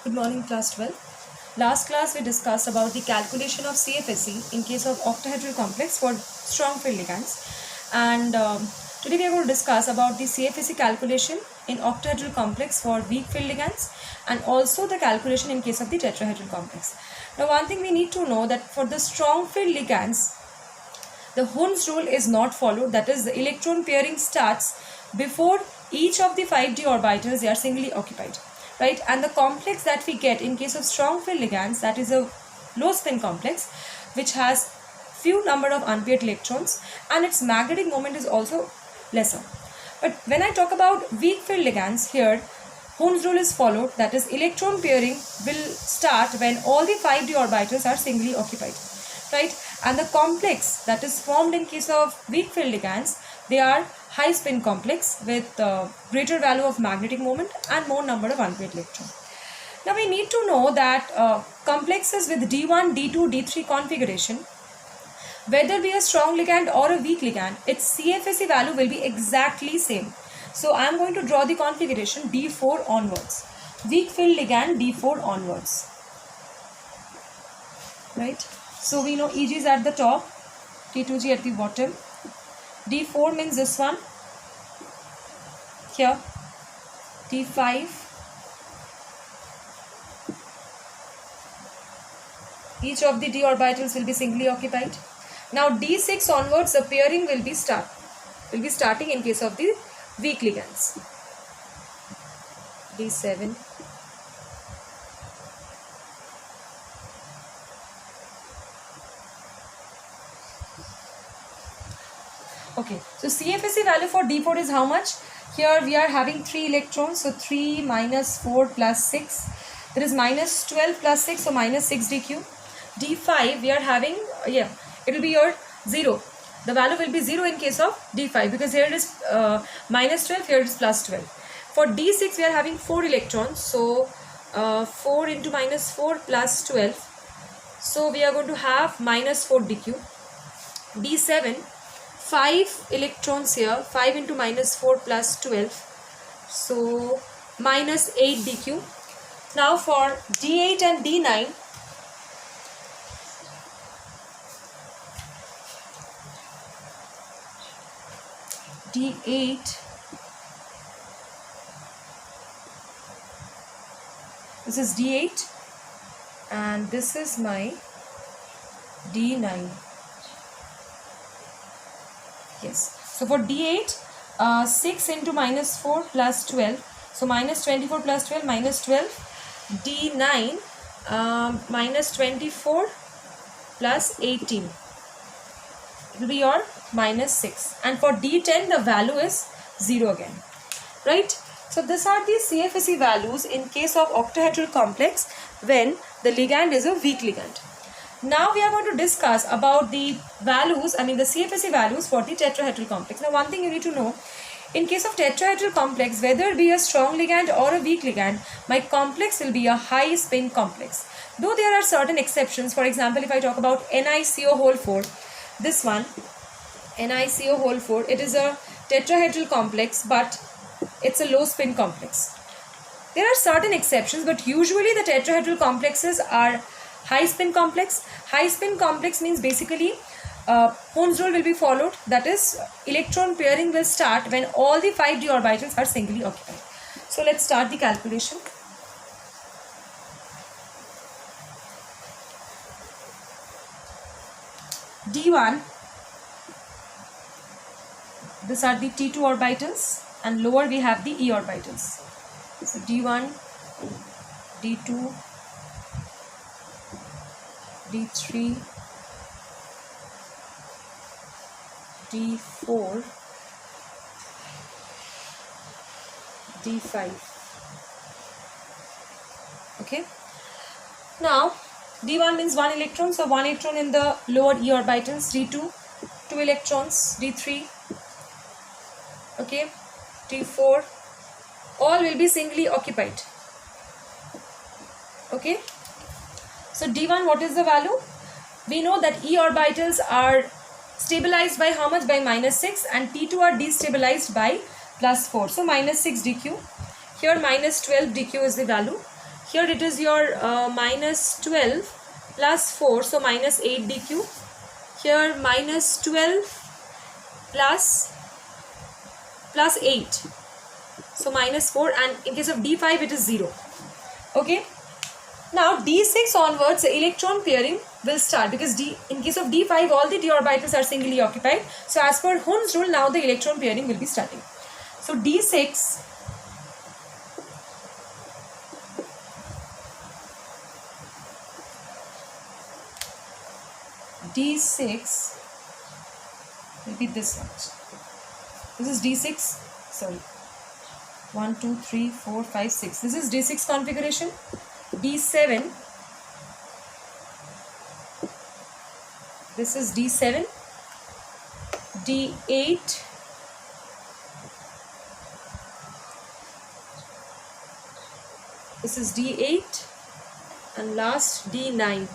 Good morning, class 12. Last class we discussed about the calculation of CFSE in case of octahedral complex for strong field ligands, and today we are going to discuss about the CFSE calculation in octahedral complex for weak field ligands and also the calculation in case of the tetrahedral complex. Now, one thing we need to know that for the strong field ligands, the Hund's rule is not followed. That is, the electron pairing starts before each of the 5d orbitals they are singly occupied, right? And the complex that we get in case of strong field ligands, that is a low spin complex which has few number of unpaired electrons and its magnetic moment is also lesser. But when I talk about weak field ligands, here Hund's rule is followed. That is, electron pairing will start when all the 5d orbitals are singly occupied, right? And the complex that is formed in case of weak field ligands, they are high spin complex with greater value of magnetic moment and more number of unpaired electrons. Now we need to know that complexes with D1, D2, D3 configuration, whether be a strong ligand or a weak ligand, its CFSE value will be exactly same. So I am going to draw the configuration D4 onwards. Weak field ligand D4 onwards, right? So we know EG is at the top, T2G at the bottom. D4 means this one here, T5, each of the d orbitals will be singly occupied. Now D6 onwards the pairing will be starting in case of the weak ligands. D7, okay, so CFSE value for D4 is how much? Here we are having 3 electrons, so 3 minus 4 plus 6, that is minus 12 plus 6, so minus 6 dq. D5 we are having, it will be your 0. The value will be 0 in case of D5 because here it is minus 12, here it is plus 12. For D6 we are having 4 electrons, so 4 into minus 4 plus 12, so we are going to have minus 4 dq. D7, 5 electrons here, 5 into minus 4 plus 12, so minus 8 dq. Now for D8 and D9, D8, this is D8 and this is my D9. Yes, so for D8, 6 into minus 4 plus 12, so minus 24 plus 12, minus 12. D9, minus 24 plus 18, it will be your minus 6. And for D10 the value is 0 again, right? So these are the CFSE values in case of octahedral complex when the ligand is a weak ligand. Now we are going to discuss about the values, the CFSE values for the tetrahedral complex. Now one thing you need to know, in case of tetrahedral complex, whether it be a strong ligand or a weak ligand, my complex will be a high spin complex. Though there are certain exceptions. For example, if I talk about NiCO whole 4, this one, NiCO whole 4, it is a tetrahedral complex but it's a low spin complex. There are certain exceptions, but usually the tetrahedral complexes are high spin complex. High spin complex means basically Hund's rule will be followed. That is, electron pairing will start when all the 5d orbitals are singly occupied. So let's start the calculation. D1, these are the T2 orbitals and lower we have the E orbitals. So D1, D2, D3, D4, D5. Okay. Now D1 means 1 electron, so 1 electron in the lower E orbitals. D2, 2 electrons. D3, okay, D4, all will be singly occupied. Okay. So D1, what is the value? We know that E orbitals are stabilized by how much? By minus 6, and T2 are destabilized by plus 4. So minus 6 dq. Here minus 12 dq is the value. Here it is your minus 12 plus 4, so minus 8 dq. Here minus 12 plus 8, so minus 4, and in case of d5 it is 0. Okay, now d6 onwards the electron pairing will start, because in case of d5 all the d orbitals are singly occupied. So as per Hund's rule, now the electron pairing will be starting. So d6 will be this much. This is d6, sorry, 1 2 3 4 5 6. This is d6 configuration. d7, this is d7, d8, this is d8, and last d9.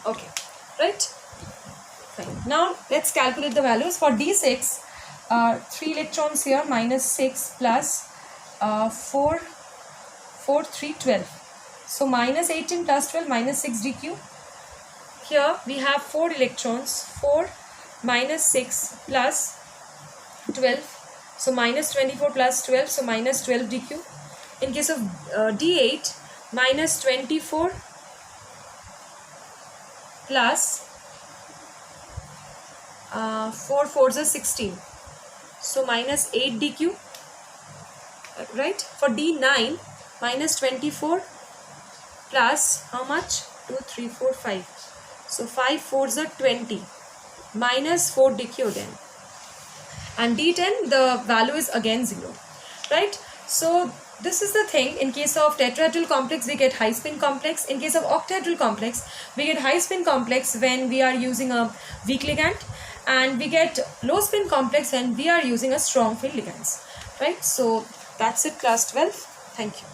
Okay, right? Fine. Now let's calculate the values. For d6, 3 electrons here, minus 6 plus 4, 3, 12. So minus 18 plus 12, minus 6 dq. Here we have 4 electrons, 4 minus 6 plus 12. So minus 24 plus 12, so minus 12 dq. In case of d8, minus 24 plus 4 4s are 16, so minus 8 dq, right? For d9, minus 24 plus how much? 2 3 4 5, so 5 4s are 20, minus 4 dq again. And d10, the value is again 0, right? So this is the thing. In case of tetrahedral complex, we get high spin complex. In case of octahedral complex, we get high spin complex when we are using a weak ligand, and we get low spin complex when we are using a strong field ligands, right? So that's it, class 12. Thank you.